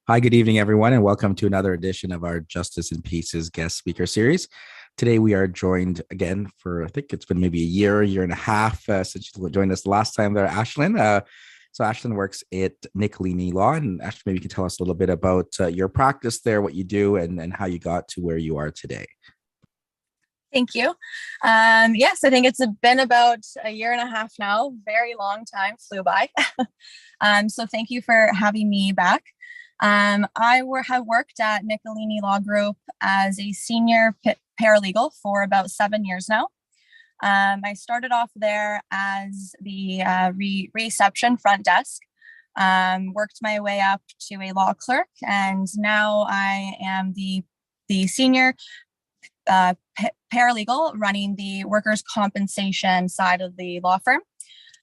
Hi, good evening, everyone, and welcome to another edition of our Justice and Pieces guest speaker series. Today, we are joined again for, I think it's been maybe a year and a half since you joined us the last time there, Ashlyn. So Ashlyn works at Nicolini Law, and Ashlyn, maybe you can tell us a little bit about your practice there, what you do, and how you got to where you are today. Thank you. Yes, I think it's been about a year and a half now. Very long time, flew by. So thank you for having me back. I have worked at Nicolini Law Group as a senior paralegal for about 7 years now. I started off there as the reception front desk, worked my way up to a law clerk, and now I am the senior paralegal running the workers' compensation side of the law firm.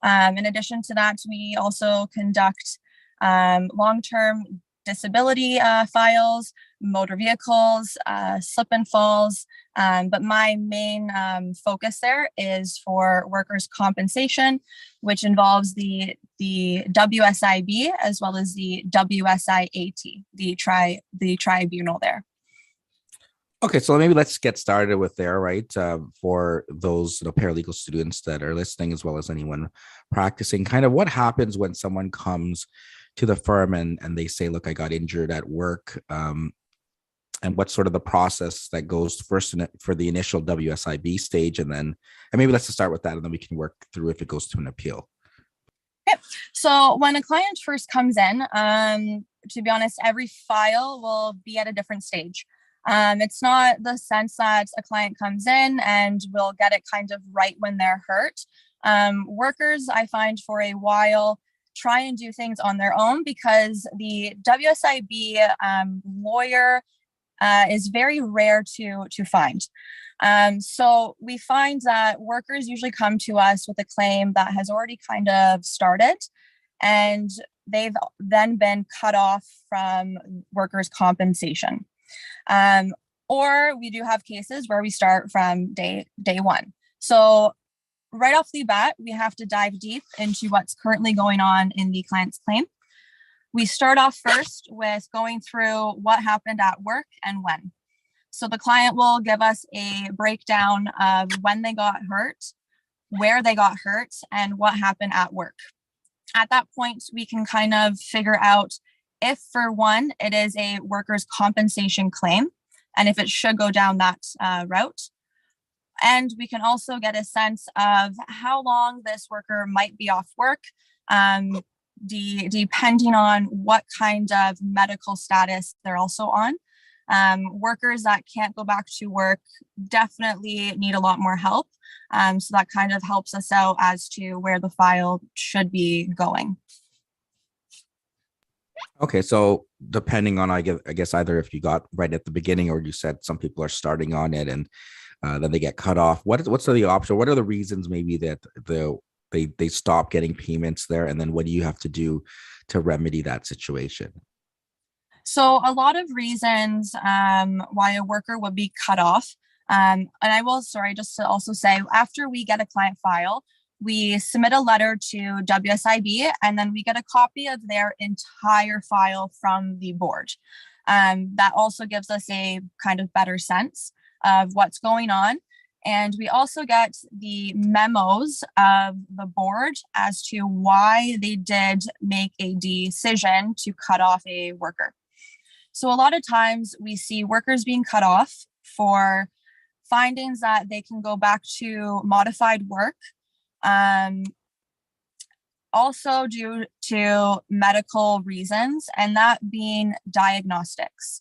In addition to that, we also conduct long-term disability files, motor vehicles, slip and falls. But my main focus there is for workers' compensation, which involves the WSIB as well as the WSIAT, the tribunal there. Okay, so maybe let's get started with there, right? For those paralegal students that are listening, as well as anyone practicing, kind of what happens when someone comes to the firm and they say, look, I got injured at work, and what's sort of the process that goes first for the initial WSIB stage, and maybe let's just start with that, and then we can work through if it goes to an appeal. Okay. So when a client first comes in, to be honest, every file will be at a different stage. It's not the sense that a client comes in and will get it kind of right when they're hurt. Workers, I find, for a while try and do things on their own because the WSIB lawyer is very rare to find. So we find that workers usually come to us with a claim that has already kind of started, and they've then been cut off from workers' compensation. Or we do have cases where we start from day one. So right off the bat, we have to dive deep into what's currently going on in the client's claim. We start off first with going through what happened at work and when. So the client will give us a breakdown of when they got hurt, where they got hurt, and what happened at work. At that point, we can kind of figure out if, for one, it is a workers' compensation claim, and if it should go down that route. And we can also get a sense of how long this worker might be off work, depending on what kind of medical status they're also on. Workers that can't go back to work definitely need a lot more help. So that kind of helps us out as to where the file should be going. Okay, so depending on, I guess either if you got right at the beginning or you said some people are starting on it and then they get cut off, what's the option? What are the reasons maybe that they stop getting payments there, and then what do you have to do to remedy that situation? So a lot of reasons why a worker would be cut off. And I will, just to also say, after we get a client file, we submit a letter to WSIB, and then we get a copy of their entire file from the board. That also gives us a kind of better sense of what's going on. And we also get the memos of the board as to why they did make a decision to cut off a worker. So a lot of times we see workers being cut off for findings that they can go back to modified work, also due to medical reasons, and that being diagnostics.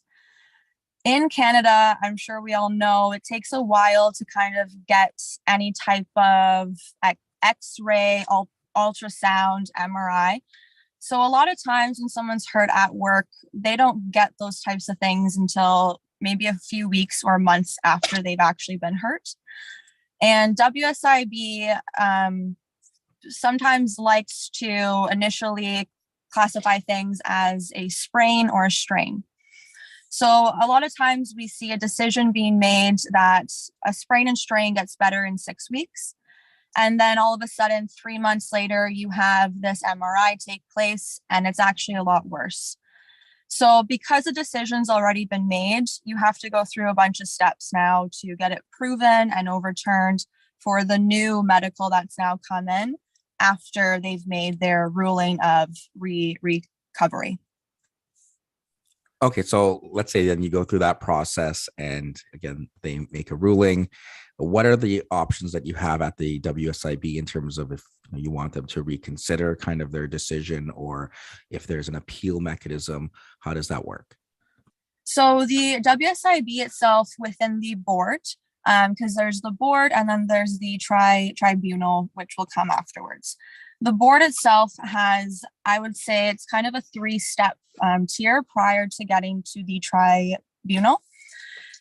In Canada, I'm sure we all know it takes a while to kind of get any type of X-ray, ultrasound, MRI. So a lot of times when someone's hurt at work, they don't get those types of things until maybe a few weeks or months after they've actually been hurt. And WSIB sometimes likes to initially classify things as a sprain or a strain. So a lot of times we see a decision being made that a sprain and strain gets better in 6 weeks. And then all of a sudden, 3 months later, you have this MRI take place, and it's actually a lot worse. So because the decision's already been made, you have to go through a bunch of steps now to get it proven and overturned for the new medical that's now come in after they've made their ruling of recovery. Okay, so let's say then you go through that process and again, they make a ruling. What are the options that you have at the WSIB in terms of if you want them to reconsider kind of their decision, or if there's an appeal mechanism? How does that work? So the WSIB itself within the board, because there's the board and then there's the tribunal, which will come afterwards. The board itself has, I would say, it's kind of a 3-step tier prior to getting to the tribunal.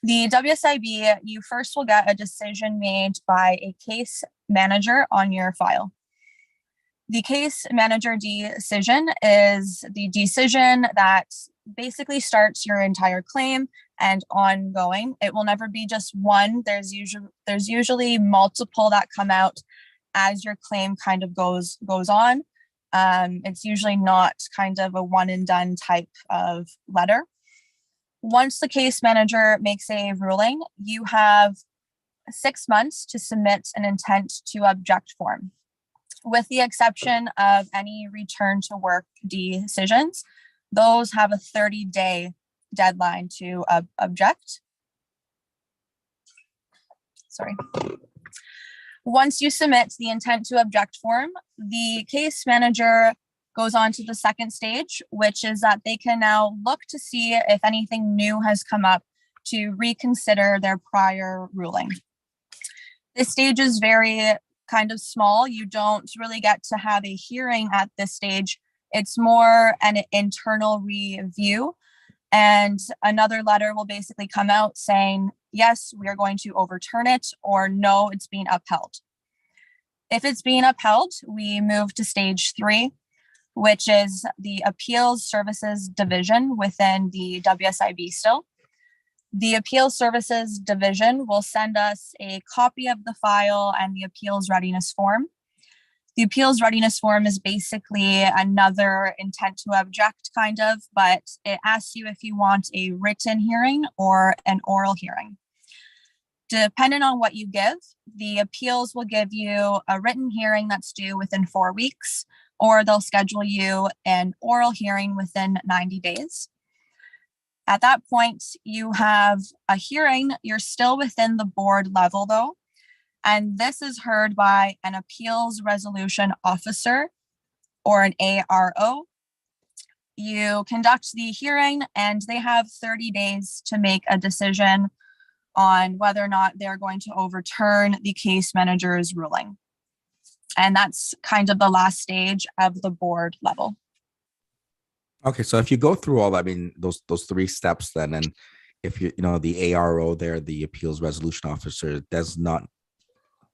The WSIB, you first will get a decision made by a case manager on your file. The case manager decision is the decision that basically starts your entire claim and ongoing. It will never be just one. There's usually multiple that come out as your claim kind of goes on. It's usually not kind of a one and done type of letter. Once the case manager makes a ruling, you have 6 months to submit an intent to object form. With the exception of any return to work decisions, those have a 30-day deadline to object. Sorry. Once you submit the intent to object form, the case manager goes on to the second stage, which is that they can now look to see if anything new has come up to reconsider their prior ruling. This stage is very kind of small. You don't really get to have a hearing at this stage. It's more an internal review, and another letter will basically come out saying, yes, we are going to overturn it, or no, it's being upheld. If it's being upheld, we move to stage 3, which is the Appeals Services Division within the WSIB still. The Appeals Services Division will send us a copy of the file and the Appeals Readiness Form. The Appeals Readiness Form is basically another intent to object kind of, but it asks you if you want a written hearing or an oral hearing. Depending on what you give, the appeals will give you a written hearing that's due within 4 weeks, or they'll schedule you an oral hearing within 90 days. At that point, you have a hearing. You're still within the board level though, and this is heard by an appeals resolution officer or an ARO. You conduct the hearing and they have 30 days to make a decision on whether or not they're going to overturn the case manager's ruling. And that's kind of the last stage of the board level. Okay, so if you go through all that, I mean, those 3 steps then, and if the ARO there, the appeals resolution officer, does not,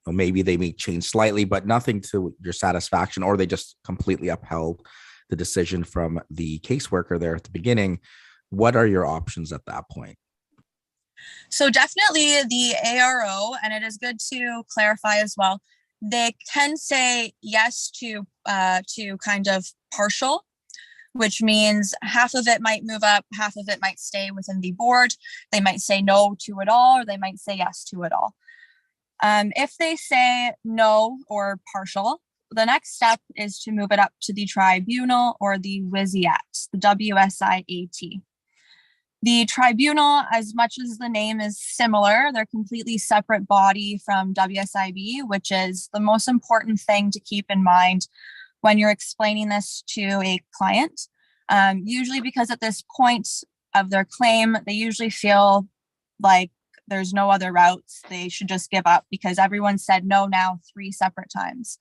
or maybe they may change slightly, but nothing to your satisfaction, or they just completely upheld the decision from the caseworker there at the beginning, what are your options at that point? So definitely the ARO, and it is good to clarify as well, they can say yes to kind of partial, which means half of it might move up, half of it might stay within the board. They might say no to it all, or they might say yes to it all. If they say no or partial, the next step is to move it up to the tribunal or the WSIAT, the WSIAT. The tribunal, as much as the name is similar, they're a completely separate body from WSIB, which is the most important thing to keep in mind when you're explaining this to a client. Usually because at this point of their claim, they usually feel like there's no other routes. They should just give up because everyone said no now 3 separate times.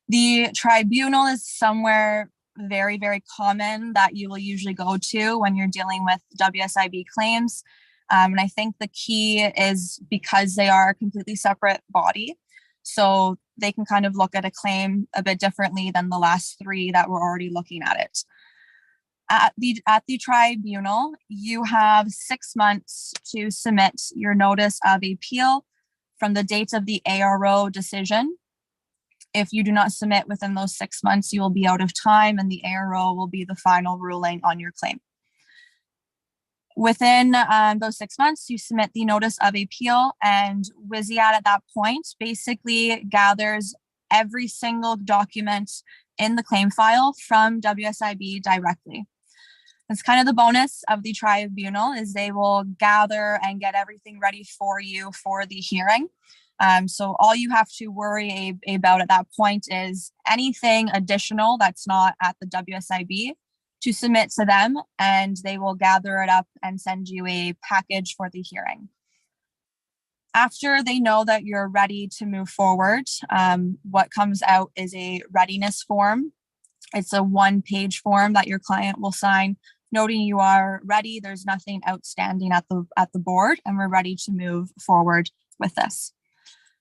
The tribunal is somewhere very, very common that you will usually go to when you're dealing with WSIB claims. And I think the key is because they are a completely separate body, so they can kind of look at a claim a bit differently than the last 3 that were already looking at it. At the tribunal, you have 6 months to submit your notice of appeal from the date of the ARO decision. If you do not submit within those 6 months, you will be out of time and the ARO will be the final ruling on your claim. Within those 6 months, you submit the notice of appeal, and WSIAT at that point basically gathers every single document in the claim file from WSIB directly. That's kind of the bonus of the tribunal, is they will gather and get everything ready for you for the hearing. So all you have to worry about at that point is anything additional that's not at the WSIB to submit to them, and they will gather it up and send you a package for the hearing. After they know that you're ready to move forward, what comes out is a readiness form. It's a 1-page form that your client will sign, noting you are ready. There's nothing outstanding at the board, and we're ready to move forward with this.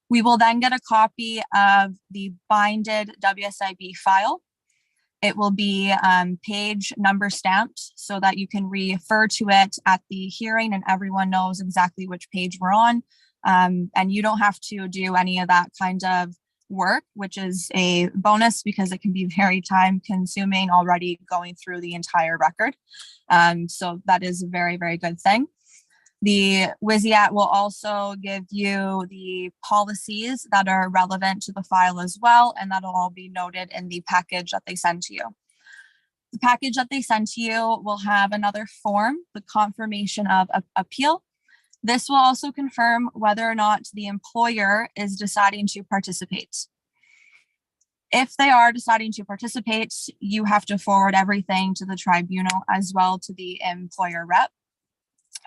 We will then get a copy of the binded WSIB file. It will be page number stamped so that you can refer to it at the hearing and everyone knows exactly which page we're on. And you don't have to do any of that kind of work, which is a bonus because it can be very time consuming already going through the entire record. So that is a very, very good thing. The WSIAT will also give you the policies that are relevant to the file as well, and that'll all be noted in the package that they send to you. The package that they send to you will have another form, the confirmation of appeal. This will also confirm whether or not the employer is deciding to participate. If they are deciding to participate, you have to forward everything to the tribunal as well to the employer rep.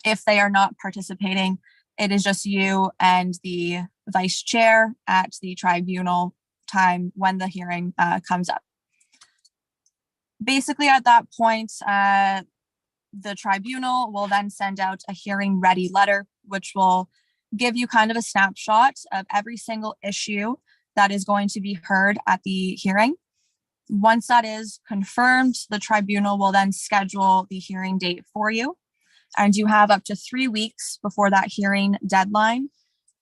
If they are not participating, it is just you and the vice chair at the tribunal time when the hearing comes up. Basically, at that point, the tribunal will then send out a hearing ready letter, which will give you kind of a snapshot of every single issue that is going to be heard at the hearing. Once that is confirmed, the tribunal will then schedule the hearing date for you. And you have up to 3 weeks before that hearing deadline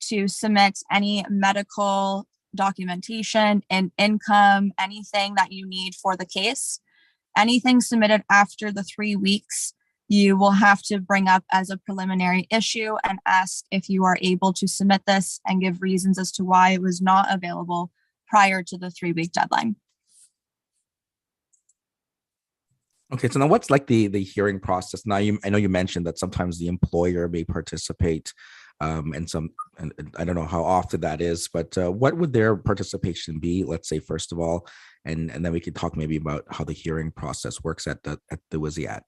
to submit any medical documentation and income, anything that you need for the case. Anything submitted after the 3 weeks, you will have to bring up as a preliminary issue and ask if you are able to submit this and give reasons as to why it was not available prior to the 3-week deadline. Okay, so now what's like the hearing process? Now, I know you mentioned that sometimes the employer may participate, and I don't know how often that is, but what would their participation be? Let's say first of all, and then we could talk maybe about how the hearing process works at the WSIAT.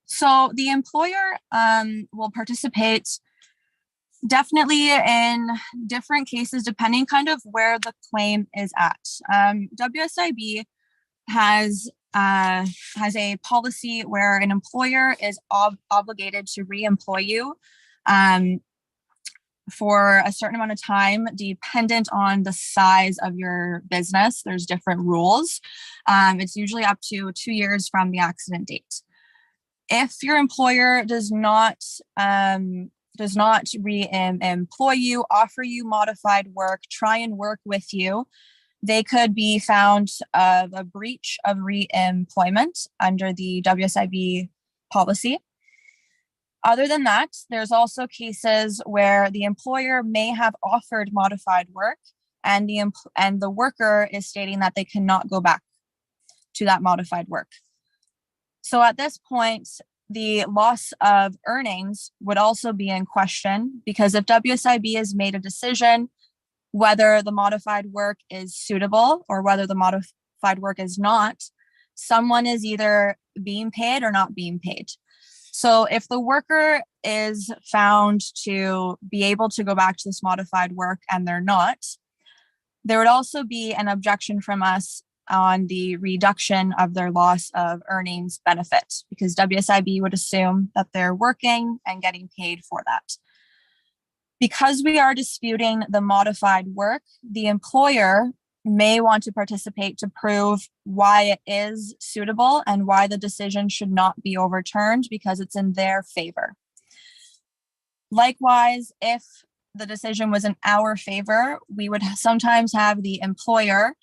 So the employer will participate definitely in different cases, depending kind of where the claim is at. WSIB has a policy where an employer is obligated to re-employ you for a certain amount of time, dependent on the size of your business. There's different rules. It's usually up to 2 years from the accident date. If your employer does not re-employ you, offer you modified work, try and work with you, they could be found of a breach of re-employment under the WSIB policy. Other than that, there's also cases where the employer may have offered modified work and the worker is stating that they cannot go back to that modified work. So at this point, the loss of earnings would also be in question, because if WSIB has made a decision whether the modified work is suitable or whether the modified work is not, someone is either being paid or not being paid. So if the worker is found to be able to go back to this modified work and they're not, there would also be an objection from us on the reduction of their loss of earnings benefit, because WSIB would assume that they're working and getting paid for that. Because we are disputing the modified work, the employer may want to participate to prove why it is suitable and why the decision should not be overturned because it's in their favor. Likewise, if the decision was in our favor, we would sometimes have the employer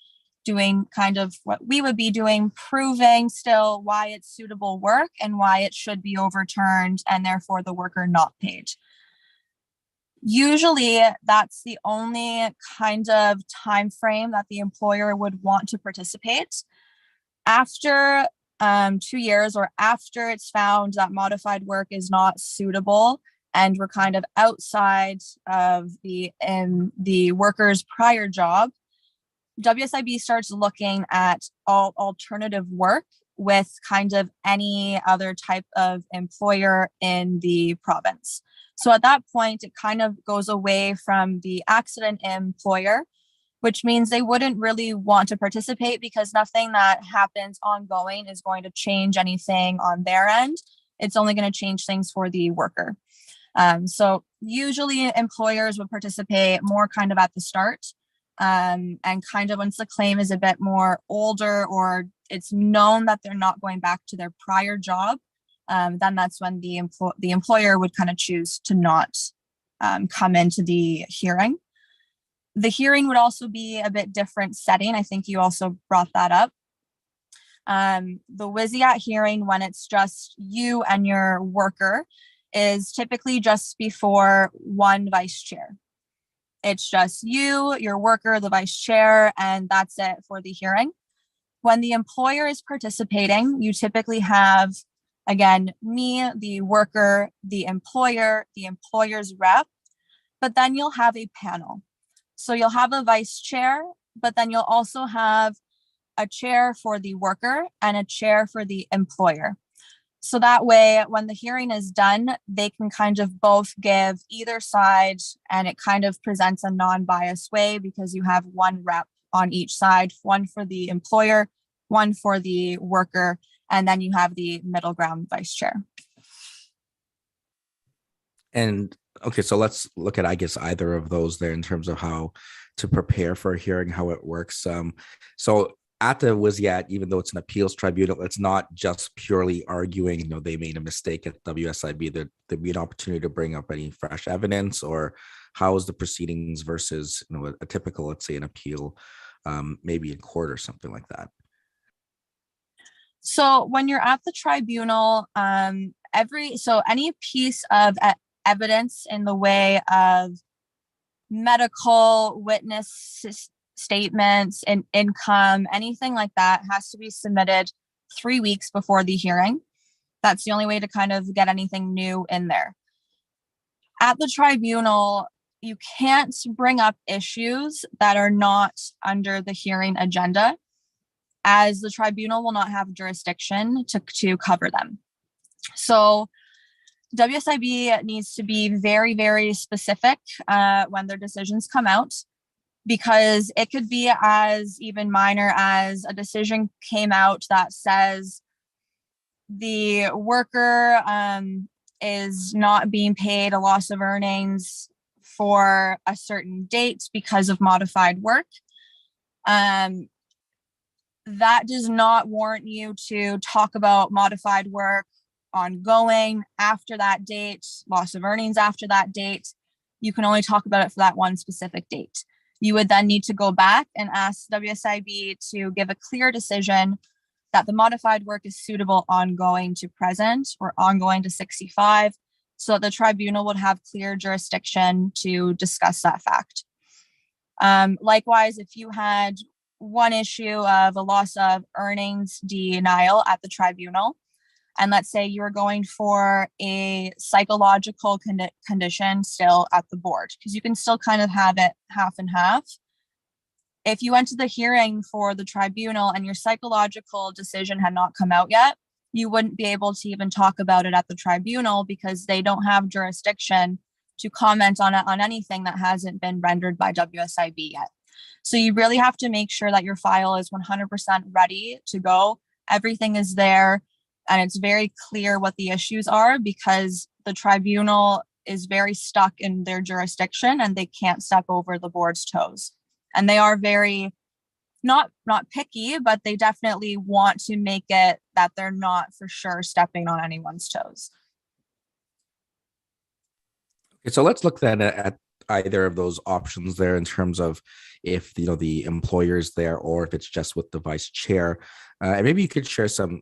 doing kind of what we would be doing, proving still why it's suitable work and why it should be overturned and therefore the worker not paid. Usually that's the only kind of time frame that the employer would want to participate. After 2 years, or after it's found that modified work is not suitable and we're kind of outside of the worker's prior job, WSIB starts looking at all alternative work with kind of any other type of employer in the province. So at that point, it kind of goes away from the accident employer, which means they wouldn't really want to participate because nothing that happens ongoing is going to change anything on their end. It's only going to change things for the worker. So usually employers would participate more kind of at the start, and kind of once the claim is a bit more older or it's known that they're not going back to their prior job, then that's when the employer would kind of choose to not come into the hearing. The hearing would also be a bit different setting. I think you also brought that up. The WSIAT hearing, when it's just you and your worker, is typically just before one vice chair. It's just you, your worker, the vice chair, and that's it for the hearing. When the employer is participating, you typically have, again, me, the worker, the employer, the employer's rep, but then you'll have a panel. So you'll have a vice chair, but then you'll also have a chair for the worker and a chair for the employer. So that way, when the hearing is done, they can kind of both give either side, and it kind of presents a non-biased way because you have one rep on each side, one for the employer, one for the worker, and then you have the middle ground vice chair. And okay, so let's look at, I guess, either of those there in terms of how to prepare for a hearing, how it works. So at the WSIAT, even though it's an appeals tribunal, it's not just purely arguing, they made a mistake at WSIB. There'd be an opportunity to bring up any fresh evidence, or how is the proceedings versus, a typical, let's say, an appeal, maybe in court or something like that. So when you're at the tribunal, any piece of evidence in the way of medical witness statements and income, anything like that, has to be submitted 3 weeks before the hearing. That's the only way to kind of get anything new in there. At the tribunal, you can't bring up issues that are not under the hearing agenda, as the tribunal will not have jurisdiction to cover them. So WSIB needs to be very, very specific when their decisions come out, because it could be as even minor as a decision came out that says the worker is not being paid a loss of earnings for a certain date because of modified work. That does not warrant you to talk about modified work ongoing after that date, loss of earnings after that date. You can only talk about it for that one specific date. You would then need to go back and ask WSIB to give a clear decision that the modified work is suitable ongoing to present or ongoing to 65, so that the tribunal would have clear jurisdiction to discuss that fact. Likewise, if you had one issue of a loss of earnings denial at the tribunal, and let's say you were going for a psychological condition still at the board, because you can still kind of have it half and half. If you went to the hearing for the tribunal and your psychological decision had not come out yet, you wouldn't be able to even talk about it at the tribunal, because they don't have jurisdiction to comment on it, on anything that hasn't been rendered by WSIB yet. So you really have to make sure that your file is 100% ready to go. Everything is there, and it's very clear what the issues are, because the tribunal is very stuck in their jurisdiction and they can't step over the board's toes. And they are very not picky, but they definitely want to make it that they're not for sure stepping on anyone's toes. Okay, so let's look then at either of those options there in terms of if the employer is there or if it's just with the vice chair. And maybe you could share some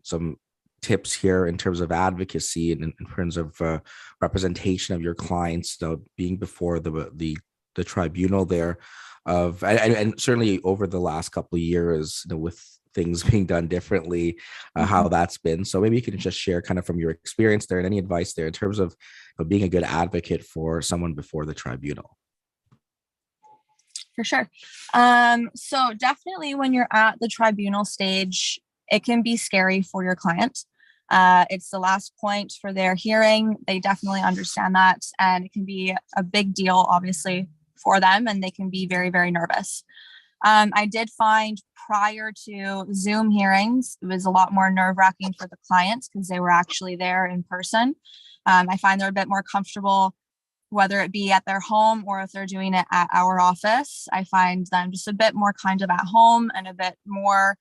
tips here in terms of advocacy and in terms of representation of your clients, being before the tribunal there. And certainly over the last couple of years, with things being done differently, how that's been. So maybe you can just share kind of from your experience there and any advice there in terms of being a good advocate for someone before the tribunal. For sure. So definitely when you're at the tribunal stage, it can be scary for your client. It's the last point for their hearing. They definitely understand that. And it can be a big deal, obviously, for them. And they can be very, very nervous. I did find prior to Zoom hearings, it was a lot more nerve-wracking for the clients because they were actually there in person. I find they're a bit more comfortable, whether it be at their home or if they're doing it at our office. I find them just a bit more kind of at home and a bit more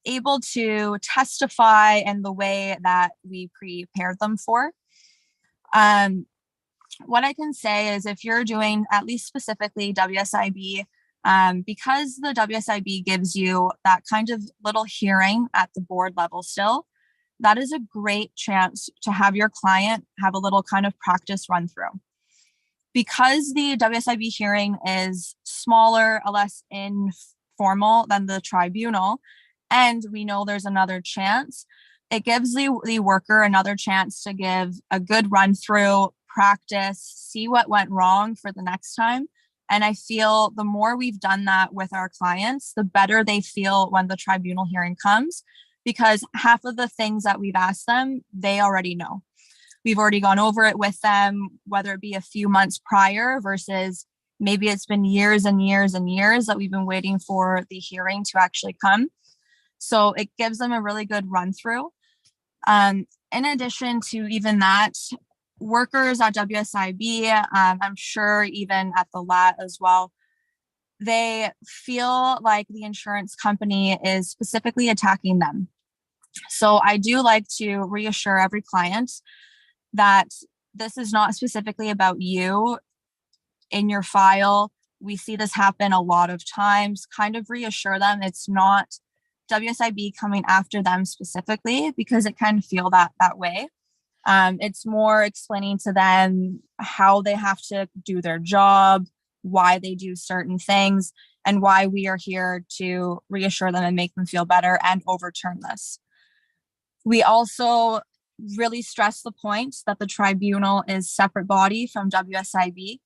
able to testify in the way that we prepared them for. What I can say is if you're doing at least specifically WSIB, because the WSIB gives you that kind of little hearing at the board level still, that is a great chance to have your client have a little kind of practice run through. Because the WSIB hearing is smaller, less informal than the tribunal, and we know there's another chance, it gives the worker another chance to give a good run through, practice, see what went wrong for the next time. And I feel the more we've done that with our clients, the better they feel when the tribunal hearing comes, because half of the things that we've asked them, they already know. We've already gone over it with them, whether it be a few months prior versus maybe it's been years and years and years that we've been waiting for the hearing to actually come. So it gives them a really good run through. In addition to even that, workers at WSIB, I'm sure even at the LAT as well, they feel like the insurance company is specifically attacking them. So I do like to reassure every client that this is not specifically about you in your file. We see this happen a lot of times. Kind of reassure them it's not WSIB coming after them specifically, because it can feel that way. It's more explaining to them how they have to do their job, why they do certain things, and why we are here to reassure them and make them feel better and overturn this. We also really stress the point that the tribunal is a separate body from WSIB.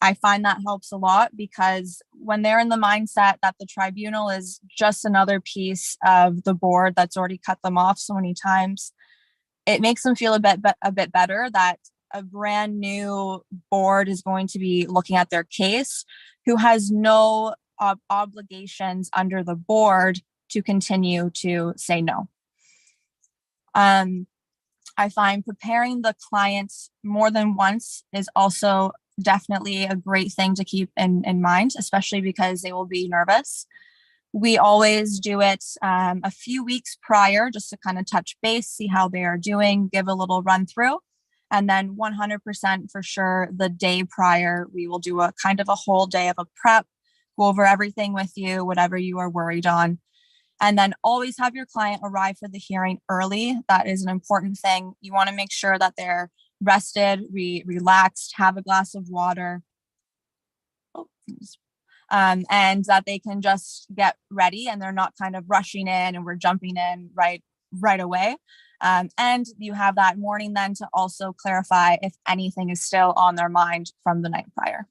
I find that helps a lot, because when they're in the mindset that the tribunal is just another piece of the board that's already cut them off so many times, it makes them feel a bit better that a brand new board is going to be looking at their case, who has no obligations under the board to continue to say no. I find preparing the clients more than once is also definitely a great thing to keep in mind, especially because they will be nervous. We always do it a few weeks prior just to kind of touch base, see how they are doing, give a little run through. And then 100% for sure, the day prior, we will do a kind of a whole day of a prep, go over everything with you, whatever you are worried on. And then always have your client arrive for the hearing early. That is an important thing. You want to make sure that they're rested, relaxed, have a glass of water, and that they can just get ready and they're not kind of rushing in and we're jumping in right away. And you have that morning then to also clarify if anything is still on their mind from the night prior.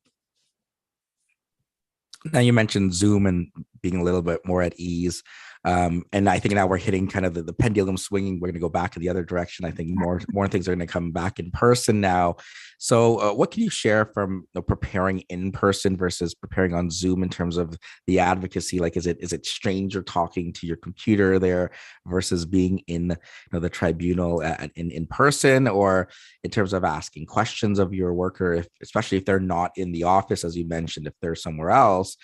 Now you mentioned Zoom and being a little bit more at ease. And I think now we're hitting kind of the pendulum swinging. We're going to go back in the other direction. I think more things are going to come back in person now. So what can you share from preparing in person versus preparing on Zoom in terms of the advocacy? Like, is it stranger talking to your computer there versus being in the tribunal in person, or in terms of asking questions of your worker, especially if they're not in the office, as you mentioned, if they're somewhere else?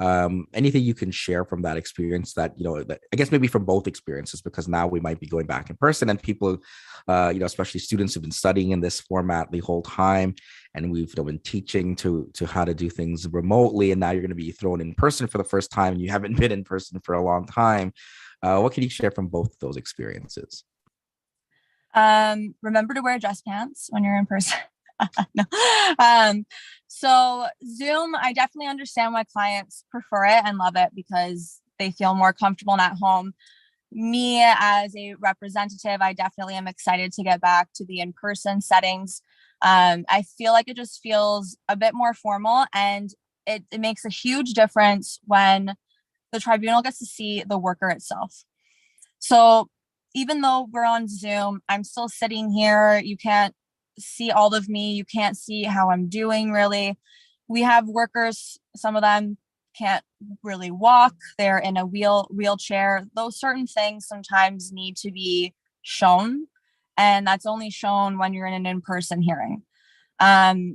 Anything you can share from that experience that, that, I guess maybe from both experiences, because now we might be going back in person and people, especially students who've been studying in this format the whole time. And we've been teaching to how to do things remotely. And now you're going to be thrown in person for the first time. And you haven't been in person for a long time. What can you share from both of those experiences? Remember to wear dress pants when you're in person. No. So Zoom, I definitely understand why clients prefer it and love it because they feel more comfortable and at home. Me as a representative, I definitely am excited to get back to the in-person settings. I feel like it just feels a bit more formal, and it makes a huge difference when the tribunal gets to see the worker itself. So even though we're on Zoom, I'm still sitting here. You can't see all of me. You can't see how I'm doing really. We have workers, some of them can't really walk. They're in a wheelchair. Those certain things sometimes need to be shown. And that's only shown when you're in an in-person hearing.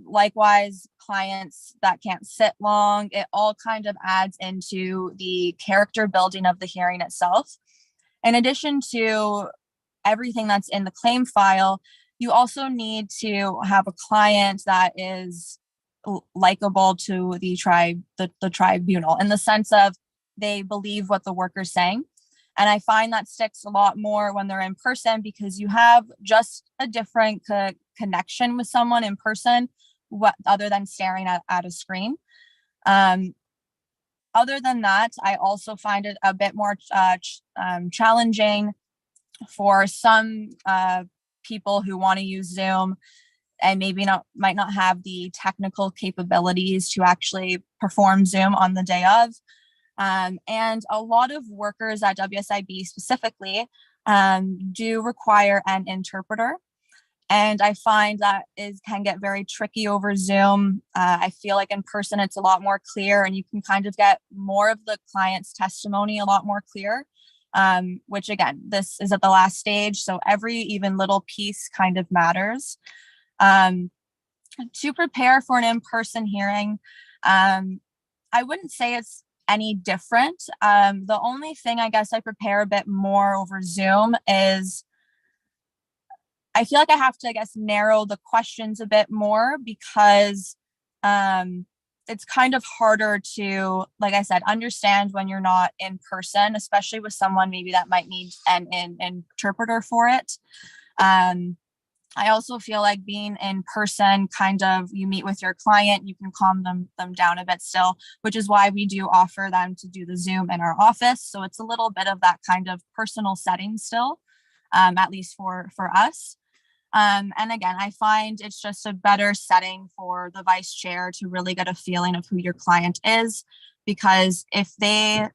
Likewise, clients that can't sit long, it all kind of adds into the character building of the hearing itself. In addition to everything that's in the claim file, you also need to have a client that is likable to the tribunal in the sense of they believe what the worker's saying. And I find that sticks a lot more when they're in person because you have just a different connection with someone in person, other than staring at a screen. Other than that, I also find it a bit more challenging for some people who want to use Zoom and maybe might not have the technical capabilities to actually perform Zoom on the day of. And a lot of workers at WSIB specifically do require an interpreter. And I find that can get very tricky over Zoom. I feel like in person, it's a lot more clear and you can kind of get more of the client's testimony a lot more clear, which again, this is at the last stage. So every even little piece kind of matters. To prepare for an in-person hearing, I wouldn't say it's any different. The only thing I guess I prepare a bit more over Zoom is I feel like I have to, I guess, narrow the questions a bit more because it's kind of harder to, like I said, understand when you're not in person, especially with someone maybe that might need an interpreter for it. I also feel like being in person, kind of, you meet with your client, you can calm them down a bit still, which is why we do offer them to do the Zoom in our office. So it's a little bit of that kind of personal setting still, at least for us. And again, I find it's just a better setting for the vice chair to really get a feeling of who your client is, because if they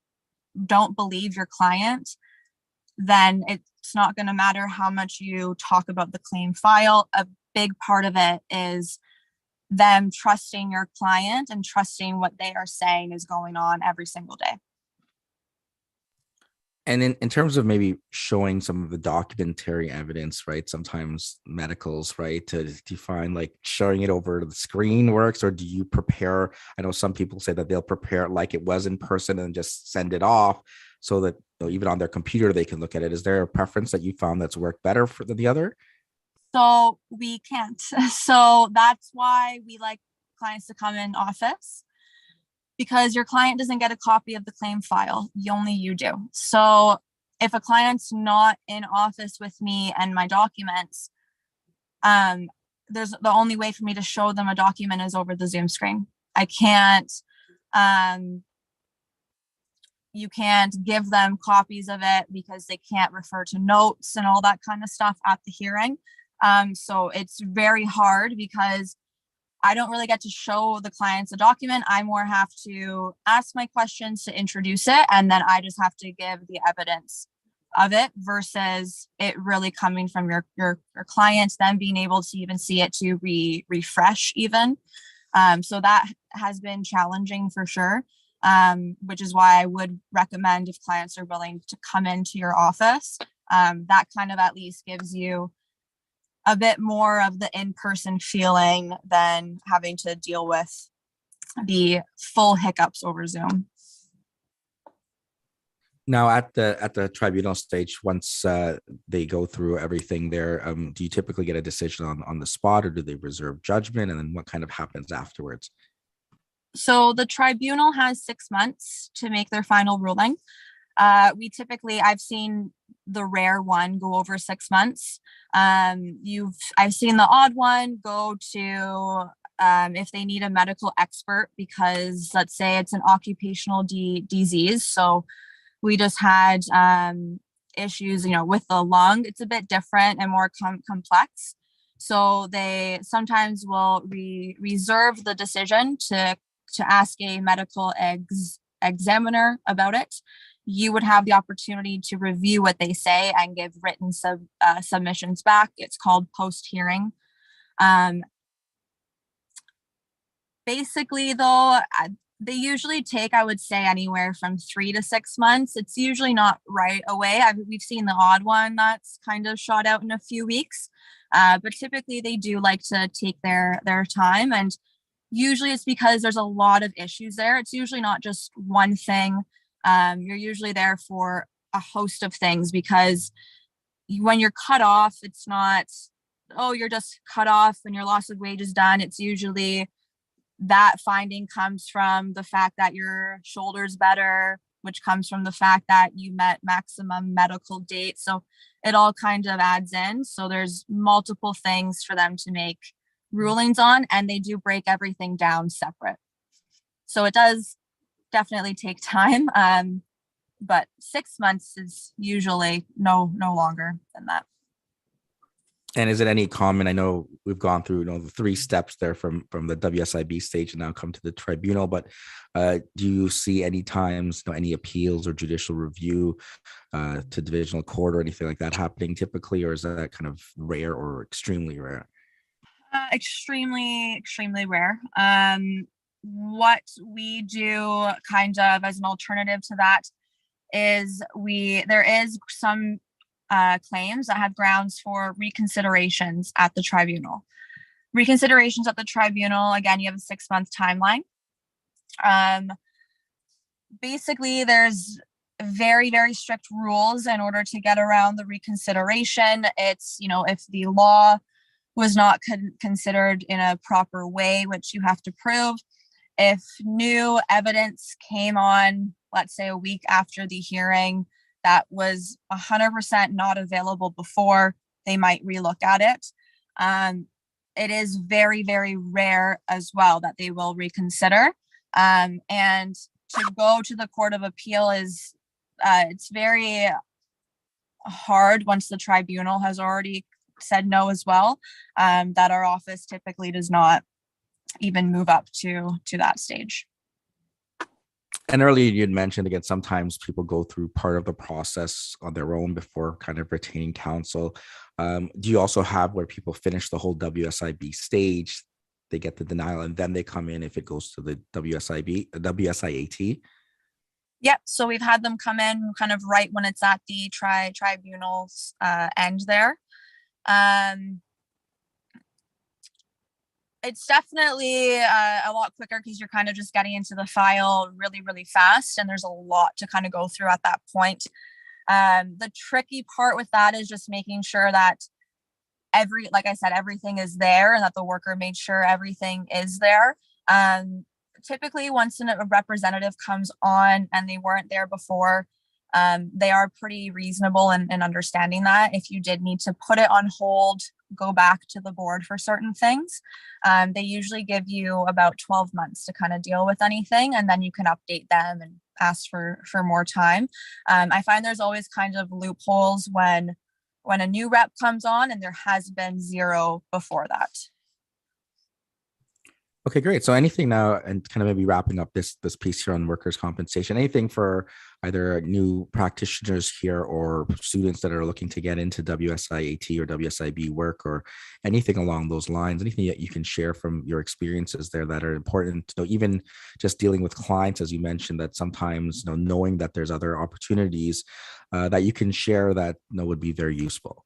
don't believe your client, then it's not going to matter how much you talk about the claim file. A big part of it is them trusting your client and trusting what they are saying is going on every single day. And in terms of maybe showing some of the documentary evidence, right? Sometimes medicals, right? To define like showing it over the screen works, or do you prepare? I know some people say that they'll prepare it like it was in person and just send it off so that even on their computer, they can look at it. Is there a preference that you found that's worked better than the other? So we can't. So that's why we like clients to come in office, because your client doesn't get a copy of the claim file. Only you do. So if a client's not in office with me and my documents, there's the only way for me to show them a document is over the Zoom screen. I can't, you can't give them copies of it because they can't refer to notes and all that kind of stuff at the hearing. So it's very hard because I don't really get to show the clients a document. I more have to ask my questions to introduce it, and then I just have to give the evidence of it versus it really coming from your clients, then being able to even see it to refresh even. So that has been challenging for sure, which is why I would recommend if clients are willing to come into your office, that kind of at least gives you a bit more of the in-person feeling than having to deal with the full hiccups over Zoom. Now at the tribunal stage, once they go through everything there, do you typically get a decision on the spot, or do they reserve judgment? And then what kind of happens afterwards? So the tribunal has 6 months to make their final ruling. We typically, I've seen the rare one go over 6 months. I've seen the odd one go to if they need a medical expert because let's say it's an occupational disease. So we just had issues, with the lung. It's a bit different and more complex. So they sometimes will reserve the decision to ask a medical examiner about it. You would have the opportunity to review what they say and give written submissions back. It's called post-hearing. Basically, though, they usually take, I would say, anywhere from 3 to 6 months. It's usually not right away. We've seen the odd one that's kind of shot out in a few weeks, but typically they do like to take their time. And usually it's because there's a lot of issues there. It's usually not just one thing. You're usually there for a host of things because when you're cut off, it's not, oh, you're just cut off and your loss of wages done. It's usually that finding comes from the fact that your shoulder's better, which comes from the fact that you met maximum medical date. So it all kind of adds in. So there's multiple things for them to make rulings on, and they do break everything down separate. So it does definitely take time. But 6 months is usually no longer than that. And is it any common? I know we've gone through, the 3 steps there from the WSIB stage and now come to the tribunal. But do you see any times, any appeals or judicial review to divisional court or anything like that happening typically, or is that kind of rare or extremely rare? Extremely, extremely rare. What we do kind of as an alternative to that is there is some claims that have grounds for reconsiderations at the tribunal. Reconsiderations at the tribunal, again, you have a 6-month timeline. Basically, there's very, very strict rules in order to get around the reconsideration. It's, if the law was not considered in a proper way, which you have to prove. If new evidence came on, let's say a week after the hearing, that was 100% not available before, they might relook at it. It is very, very rare as well that they will reconsider. And to go to the Court of Appeal it's very hard once the tribunal has already said no as well, that our office typically does not even move up to that stage. And earlier you'd mentioned, again, sometimes people go through part of the process on their own before kind of retaining counsel. Do you also have where people finish the whole WSIB stage, they get the denial, and then they come in if it goes to the WSIAT? Yep. So we've had them come in kind of right when it's at the tribunal's end there. It's definitely a lot quicker because you're kind of just getting into the file really, really fast. And there's a lot to kind of go through at that point. The tricky part with that is just making sure that like I said, everything is there and that the worker made sure everything is there. Typically, once a representative comes on and they weren't there before, they are pretty reasonable in understanding that. If you did need to put it on hold, go back to the board for certain things, they usually give you about 12 months to kind of deal with anything, and then you can update them and ask for more time. I find there's always kind of loopholes when a new rep comes on and there has been zero before that. Okay, great. So anything now, and kind of maybe wrapping up this piece here on workers' compensation, anything for either new practitioners here or students that are looking to get into WSIAT or WSIB work, or anything along those lines, anything that you can share from your experiences there that are important, even just dealing with clients, as you mentioned, that sometimes, knowing that there's other opportunities that you can share that would be very useful.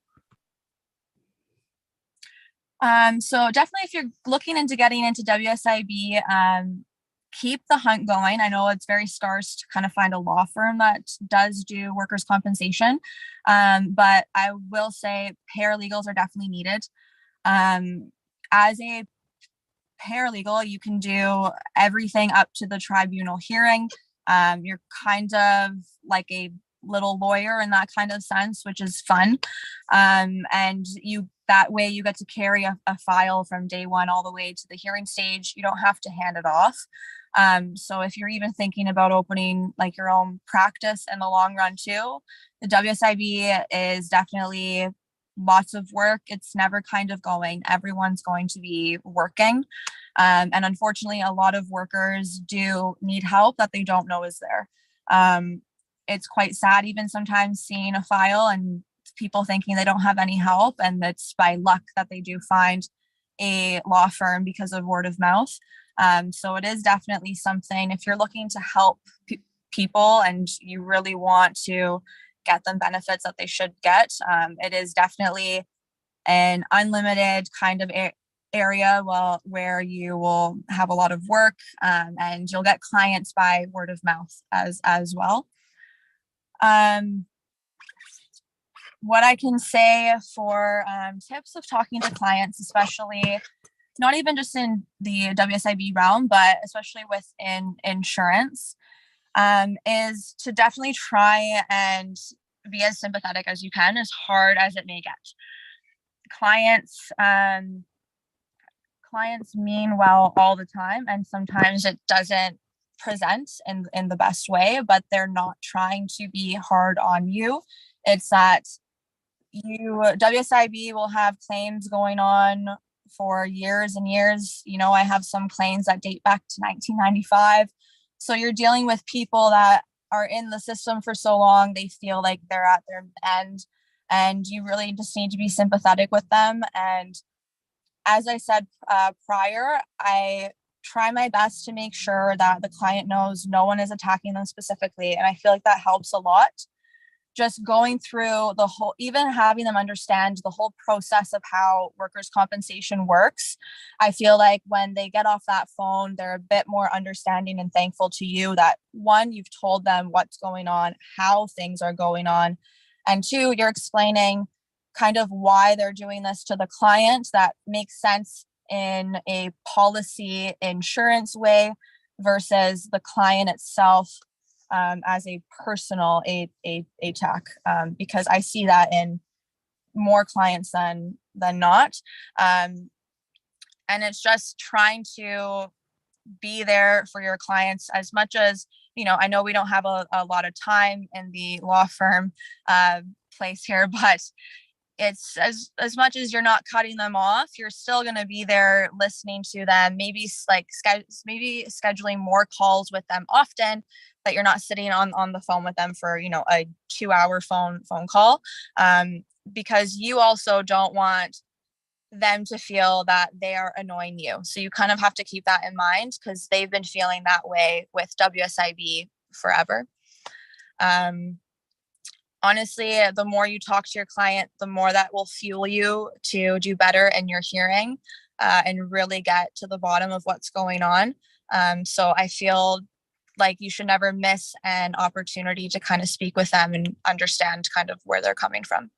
So definitely if you're looking into getting into WSIB, keep the hunt going. I know it's very scarce to kind of find a law firm that does do workers' compensation, but I will say paralegals are definitely needed. As a paralegal, you can do everything up to the tribunal hearing. You're kind of like a little lawyer in that kind of sense, which is fun. And that way you get to carry a file from day one all the way to the hearing stage. You don't have to hand it off. So if you're even thinking about opening like your own practice in the long run too, the WSIB is definitely lots of work. It's never kind of going. Everyone's going to be working. And unfortunately, a lot of workers do need help that they don't know is there. It's quite sad even sometimes seeing a file and people thinking they don't have any help, and it's by luck that they do find a law firm because of word of mouth. So it is definitely something, if you're looking to help people and you really want to get them benefits that they should get, it is definitely an unlimited kind of area where you will have a lot of work, and you'll get clients by word of mouth as well. What I can say for tips of talking to clients, especially not even just in the WSIB realm, but especially within insurance, is to definitely try and be as sympathetic as you can, as hard as it may get. Clients mean well all the time, and sometimes it doesn't present in the best way, but they're not trying to be hard on you. It's that WSIB will have claims going on for years and years. I have some claims that date back to 1995. So you're dealing with people that are in the system for so long, they feel like they're at their end, and you really just need to be sympathetic with them. And as I said prior, I try my best to make sure that the client knows no one is attacking them specifically. And I feel like that helps a lot. Just going through even having them understand the whole process of how workers' compensation works. I feel like when they get off that phone, they're a bit more understanding and thankful to you that, one, you've told them what's going on, how things are going on, and two, you're explaining kind of why they're doing this to the client that makes sense in a policy insurance way versus the client itself as a personal attack, because I see that in more clients than not. And it's just trying to be there for your clients as much as, I know we don't have a lot of time in the law firm place here, but it's as much as you're not cutting them off, you're still going to be there listening to them, maybe scheduling more calls with them often, that you're not sitting on the phone with them for, a 2-hour phone call, because you also don't want them to feel that they are annoying you. So you kind of have to keep that in mind, because they've been feeling that way with WSIB forever. Honestly, the more you talk to your client, the more that will fuel you to do better in your hearing, and really get to the bottom of what's going on. So I feel like you should never miss an opportunity to kind of speak with them and understand kind of where they're coming from.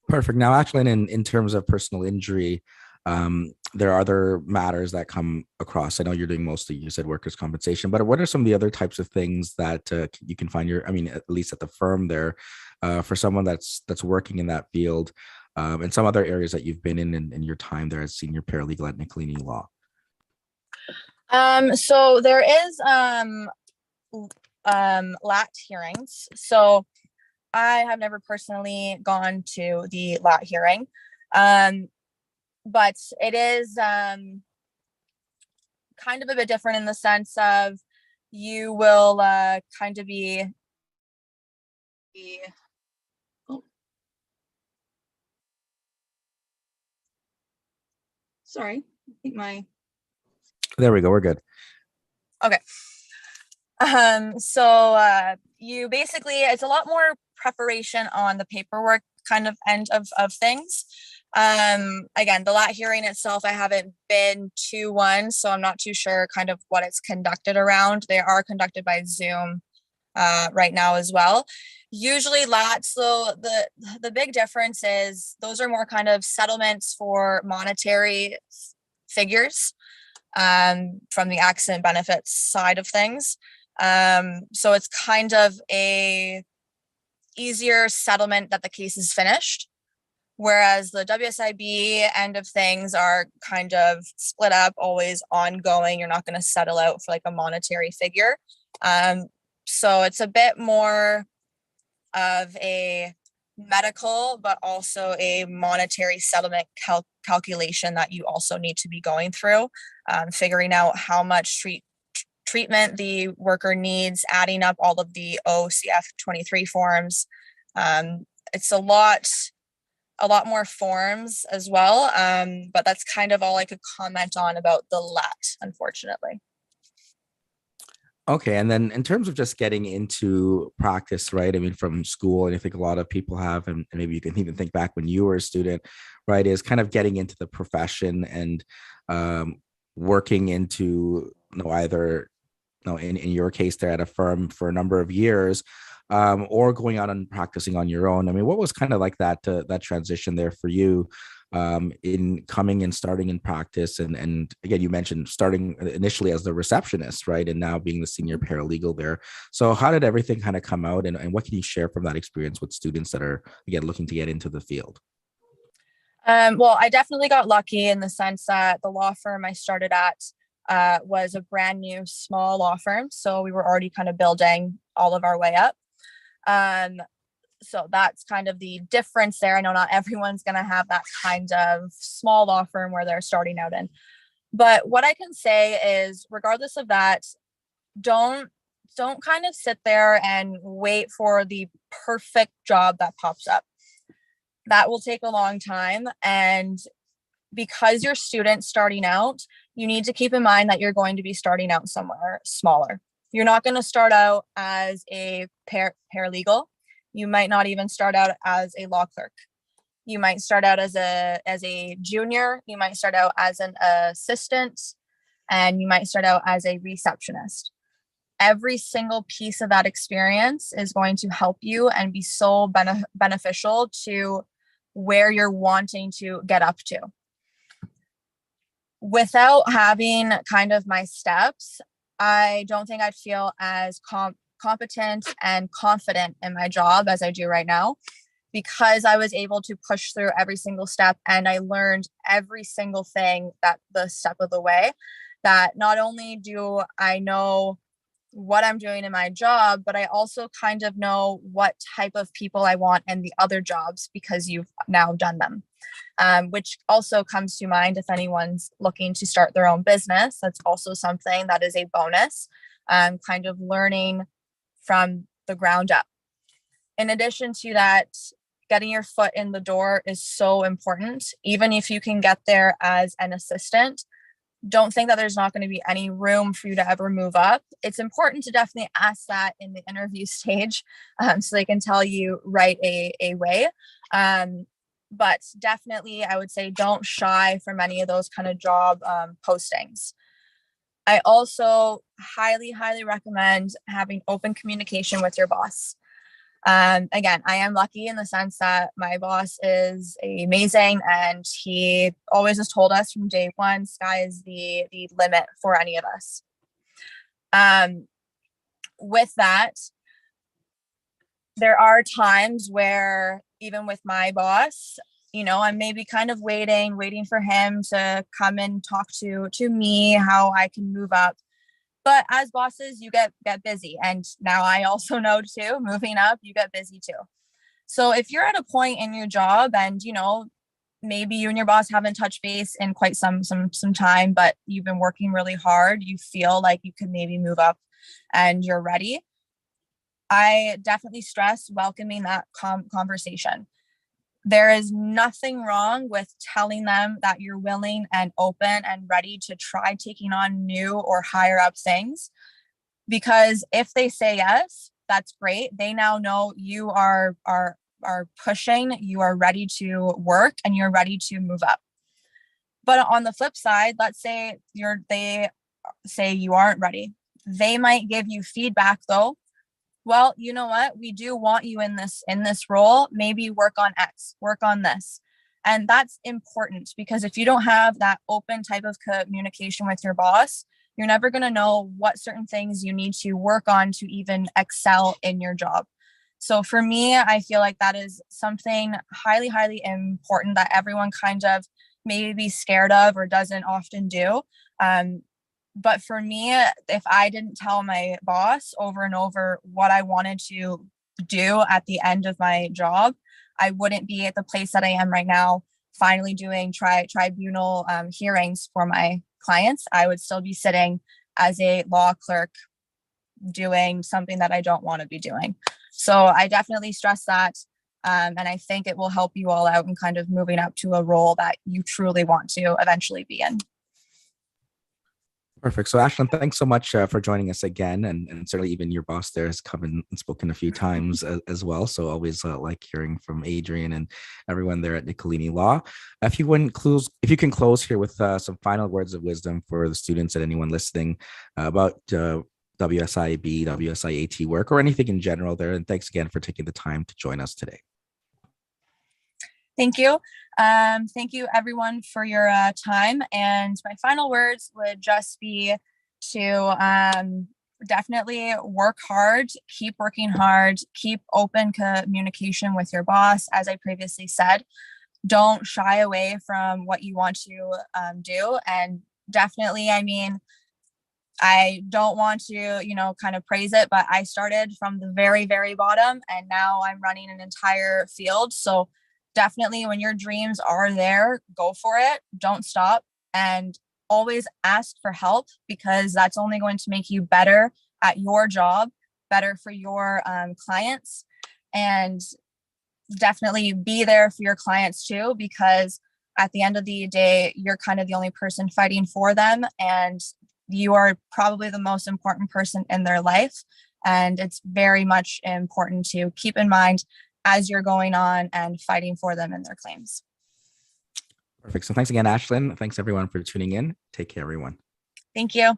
Perfect. Now, Ashlyn, in terms of personal injury, there are other matters that come across. I know you're doing mostly, you said workers' compensation, but what are some of the other types of things that you can find at least at the firm there, for someone that's working in that field, and some other areas that you've been in your time there as senior paralegal at Nicolini Law? So there is LAT hearings. So I have never personally gone to the LAT hearing, but it is kind of a bit different in the sense of you will kind of be sorry, I think There we go. We're good. Okay. So you basically, it's a lot more preparation on the paperwork kind of end of things. Again, the lat hearing itself, I haven't been to one, so I'm not too sure kind of what it's conducted around. They are conducted by Zoom right now as well. Usually lats, so the big difference is those are more kind of settlements for monetary figures from the accident benefits side of things. So it's kind of a easier settlement that the case is finished. Whereas the WSIB end of things are kind of split up, always ongoing. You're not going to settle out for like a monetary figure. So it's a bit more of a medical, but also a monetary settlement calculation that you also need to be going through, figuring out how much treatment the worker needs, adding up all of the OCF 23 forms. It's a lot more forms as well. But that's kind of all I could comment on about the LAT, unfortunately. Okay. And then in terms of just getting into practice, right? I mean, from school, and I think a lot of people have, and maybe you can even think back when you were a student, right? Is kind of getting into the profession and working into, either, in your case, they're at a firm for a number of years, or going out and practicing on your own. I mean, what was kind of like that transition there for you, in coming and starting in practice? And again, you mentioned starting initially as the receptionist, right? And now being the senior paralegal there. So how did everything kind of come out, and what can you share from that experience with students that are, again, looking to get into the field? Well, I definitely got lucky in the sense that the law firm I started at was a brand new small law firm. So we were already kind of building all of our way up. So that's kind of the difference there. I know not everyone's going to have that kind of small law firm where they're starting out in. But what I can say is, regardless of that, don't kind of sit there and wait for the perfect job that pops up. That will take a long time. And because you're students starting out, you need to keep in mind that you're going to be starting out somewhere smaller. You're not going to start out as a paralegal. You might not even start out as a law clerk. You might start out as a junior. You might start out as an assistant, and you might start out as a receptionist. Every single piece of that experience is going to help you and be so beneficial to where you're wanting to get up to. Without having kind of my steps, I don't think I'd feel as competent and confident in my job as I do right now, because I was able to push through every single step, and I learned every single thing that the step of the way, that not only do I know what I'm doing in my job, but I also kind of know what type of people I want in the other jobs because you've now done them. Which also comes to mind if anyone's looking to start their own business. That's also something that is a bonus, kind of learning from the ground up. In addition to that, getting your foot in the door is so important. Even if you can get there as an assistant, don't think that there's not going to be any room for you to ever move up. It's important to definitely ask that in the interview stage, so they can tell you right away. But definitely, I would say don't shy from any of those kind of job postings. I also highly recommend having open communication with your boss. Again, I am lucky in the sense that my boss is amazing, and he always has told us from day one, sky is the limit for any of us. With that, there are times where even with my boss, I'm maybe kind of waiting for him to come and talk to me, how I can move up. But as bosses, you get busy. And now I also know too, moving up, you get busy too. So if you're at a point in your job and, maybe you and your boss haven't touched base in quite some time, but you've been working really hard, you feel like you could maybe move up and you're ready, I definitely stress welcoming that conversation. There is nothing wrong with telling them that you're willing and open and ready to try taking on new or higher up things. Because if they say yes, that's great. They now know you are are pushing, you are ready to work, and you're ready to move up. But on the flip side, let's say they say you aren't ready. They might give you feedback though. Well, you know what? We do want you in this role. Maybe work on X, work on this. And that's important, because if you don't have that open type of communication with your boss, you're never going to know what certain things you need to work on to even excel in your job. So for me, I feel like that is something highly, highly important that everyone kind of maybe be scared of or doesn't often do. But for me, if I didn't tell my boss over and over what I wanted to do at the end of my job, I wouldn't be at the place that I am right now, finally doing tribunal hearings for my clients. I would still be sitting as a law clerk doing something that I don't want to be doing. So I definitely stress that. And I think it will help you all out in kind of moving up to a role that you truly want to eventually be in. Perfect. So, Ashlyn, thanks so much for joining us again. And certainly even your boss there has come and spoken a few times as well. So always like hearing from Adrian and everyone there at Nicolini Law. If you can close here with some final words of wisdom for the students and anyone listening about WSIB, WSIAT work, or anything in general there. And thanks again for taking the time to join us today. Thank you. Thank you, everyone, for your time. And my final words would just be to definitely work hard, keep working hard, keep open communication with your boss. As I previously said, don't shy away from what you want to do. And definitely, I mean, I don't want to, kind of praise it, but I started from the very, very bottom, and now I'm running an entire field. So definitely when your dreams are there, go for it. Don't stop, and always ask for help, because that's only going to make you better at your job, better for your clients, and definitely be there for your clients too, because at the end of the day, you're kind of the only person fighting for them, and you are probably the most important person in their life. And it's very much important to keep in mind as you're going on and fighting for them in their claims. Perfect. So thanks again, Ashlyn. Thanks everyone for tuning in. Take care, everyone. Thank you.